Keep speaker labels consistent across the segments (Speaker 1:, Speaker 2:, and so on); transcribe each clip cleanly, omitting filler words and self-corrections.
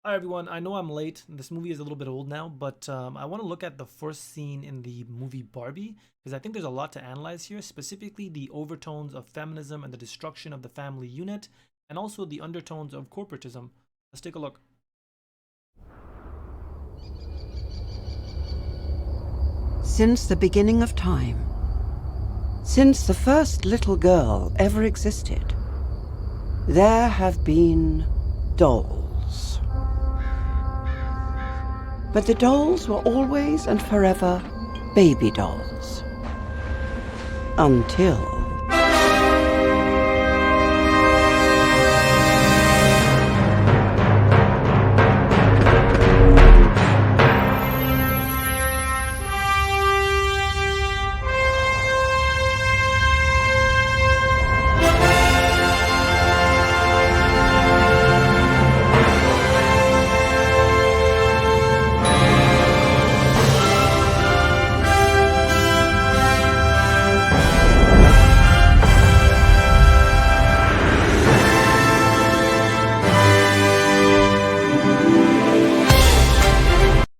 Speaker 1: Hi everyone, I know I'm late. This movie is a little bit old now, but I want to look at the first scene in the movie Barbie because I think there's a lot to analyze here, specifically the overtones of feminism and the destruction of the family unit, and also the undertones of corporatism. Let's take a look.
Speaker 2: Since the beginning of time, since the first little girl ever existed, there have been dolls. But the dolls were always and forever baby dolls. Until...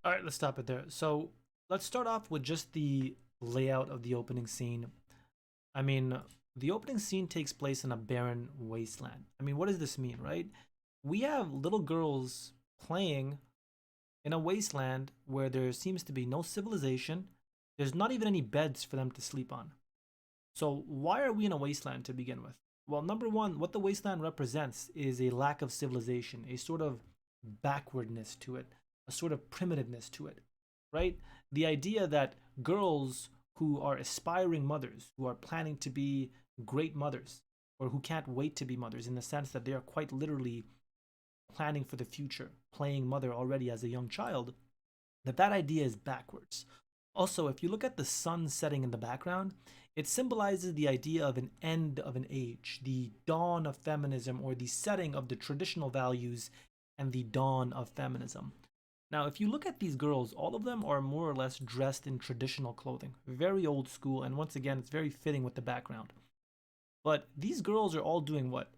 Speaker 1: All right, let's stop it there. So let's start off with just the layout of the opening scene. I mean, the opening scene takes place in a barren wasteland. I mean, what does this mean, right? We have little girls playing in a wasteland where there seems to be no civilization. There's not even any beds for them to sleep on. So, why are we in a wasteland to begin with? Well, number one, what the wasteland represents is a lack of civilization, a sort of backwardness to it, a sort of primitiveness to it, right? The idea that girls who are aspiring mothers, who are planning to be great mothers, or who can't wait to be mothers, in the sense that they are quite literally planning for the future, playing mother already as a young child, that idea is backwards. Also, if you look at the sun setting in the background, it symbolizes the idea of an end of an age, the dawn of feminism, or the setting of the traditional values and the dawn of feminism. Now, if you look at these girls, all of them are more or less dressed in traditional clothing, very old school, and once again, it's very fitting with the background. But these girls are all doing what?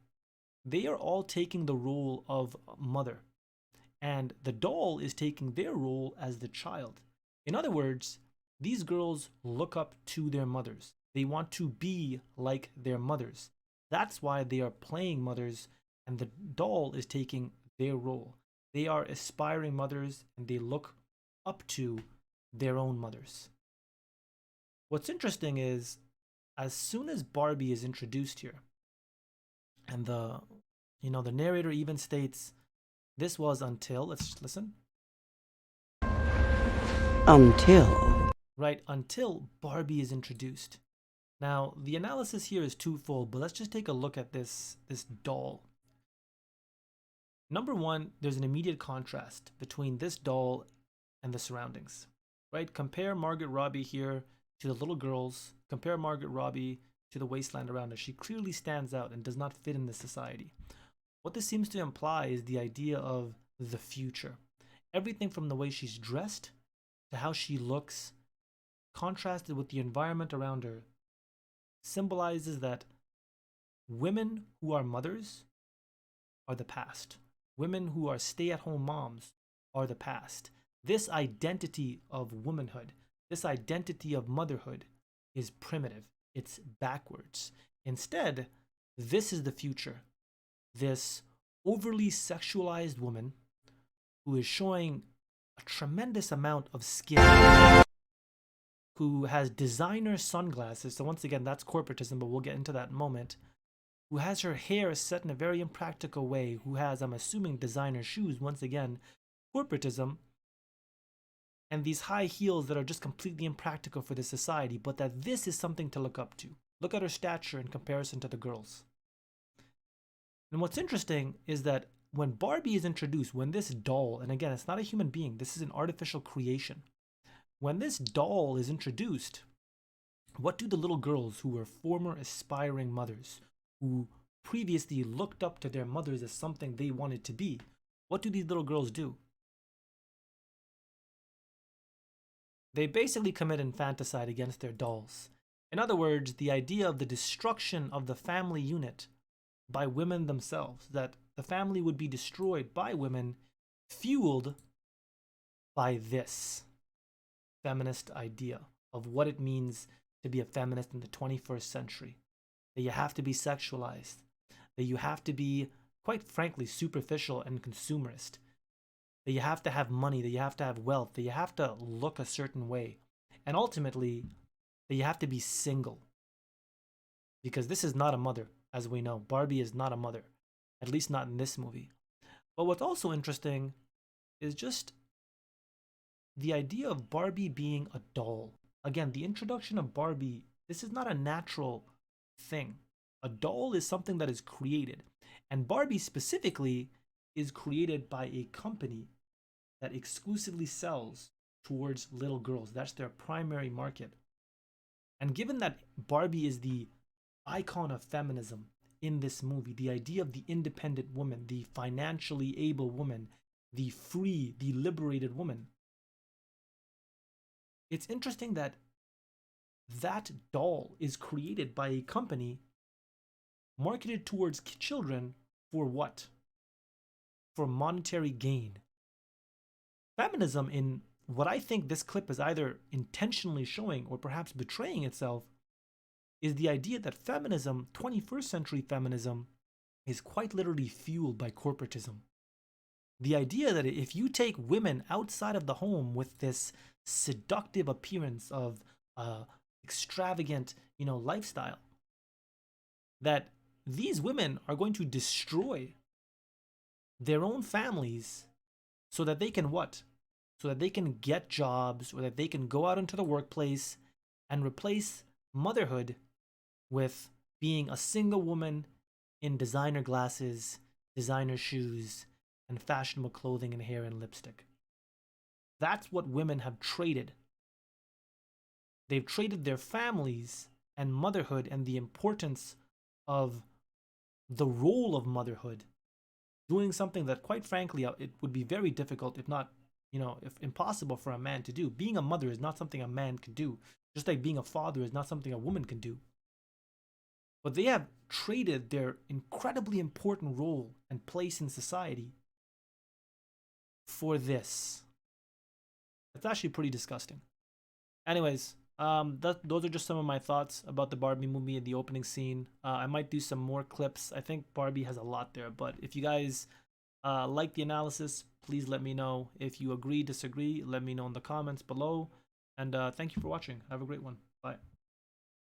Speaker 1: They are all taking the role of mother, and the doll is taking their role as the child. In other words, these girls look up to their mothers. They want to be like their mothers. That's why they are playing mothers, and the doll is taking their role. They are aspiring mothers, and they look up to their own mothers. What's interesting is, as soon as Barbie is introduced here, and the narrator even states, this was until, let's listen.
Speaker 2: Until...
Speaker 1: Right, until Barbie is introduced. Now, the analysis here is twofold, but let's just take a look at this doll. Number one, there's an immediate contrast between this doll and the surroundings. Right? Compare Margaret Robbie here to the little girls. Compare Margaret Robbie to the wasteland around her. She clearly stands out and does not fit in this society. What this seems to imply is the idea of the future. Everything from the way she's dressed to how she looks, contrasted with the environment around her, symbolizes that women who are mothers are the past. Women who are stay-at-home moms are the past. This identity of womanhood, this identity of motherhood is primitive. It's backwards. Instead, this is the future. This overly sexualized woman who is showing a tremendous amount of skill, who has designer sunglasses. So once again, that's corporatism, but we'll get into that in a moment. Who has her hair set in a very impractical way, who has, I'm assuming, designer shoes. Once again, corporatism. And these high heels that are just completely impractical for this society, but that this is something to look up to. Look at her stature in comparison to the girls. And what's interesting is that when Barbie is introduced, when this doll, and again, it's not a human being, this is an artificial creation. When this doll is introduced, what do the little girls who were former aspiring mothers, who previously looked up to their mothers as something they wanted to be, what do these little girls do? They basically commit infanticide against their dolls. In other words, the idea of the destruction of the family unit by women themselves, that the family would be destroyed by women, fueled by this feminist idea of what it means to be a feminist in the 21st century. That you have to be sexualized, that you have to be, quite frankly, superficial and consumerist, that you have to have money, that you have to have wealth, that you have to look a certain way, and ultimately, that you have to be single. Because this is not a mother, as we know. Barbie is not a mother, at least not in this movie. But what's also interesting is just the idea of Barbie being a doll. Again, the introduction of Barbie, this is not a natural thing. A doll is something that is created. And Barbie specifically is created by a company that exclusively sells towards little girls. That's their primary market. And given that Barbie is the icon of feminism in this movie, the idea of the independent woman, the financially able woman, the free, the liberated woman, it's interesting that that doll is created by a company marketed towards children for what? For monetary gain. Feminism, in what I think this clip is either intentionally showing or perhaps betraying itself, is the idea that feminism, 21st century feminism, is quite literally fueled by corporatism. The idea that if you take women outside of the home with this seductive appearance of extravagant, lifestyle, that these women are going to destroy their own families so that they can what? So that they can get jobs, or that they can go out into the workplace and replace motherhood with being a single woman in designer glasses, designer shoes, and fashionable clothing and hair and lipstick. That's what women have traded. They've traded their families and motherhood and the importance of the role of motherhood, doing something that, quite frankly, it would be very difficult, if not, if impossible for a man to do. Being a mother is not something a man can do, just like being a father is not something a woman can do. But they have traded their incredibly important role and place in society for this. It's actually pretty disgusting. Anyways, those are just some of my thoughts about the Barbie movie and the opening scene. I might do some more clips. I think Barbie has a lot there, but if you guys like the analysis, please let me know. If you agree, disagree, let me know in the comments below. And thank you for watching. Have a great one. Bye.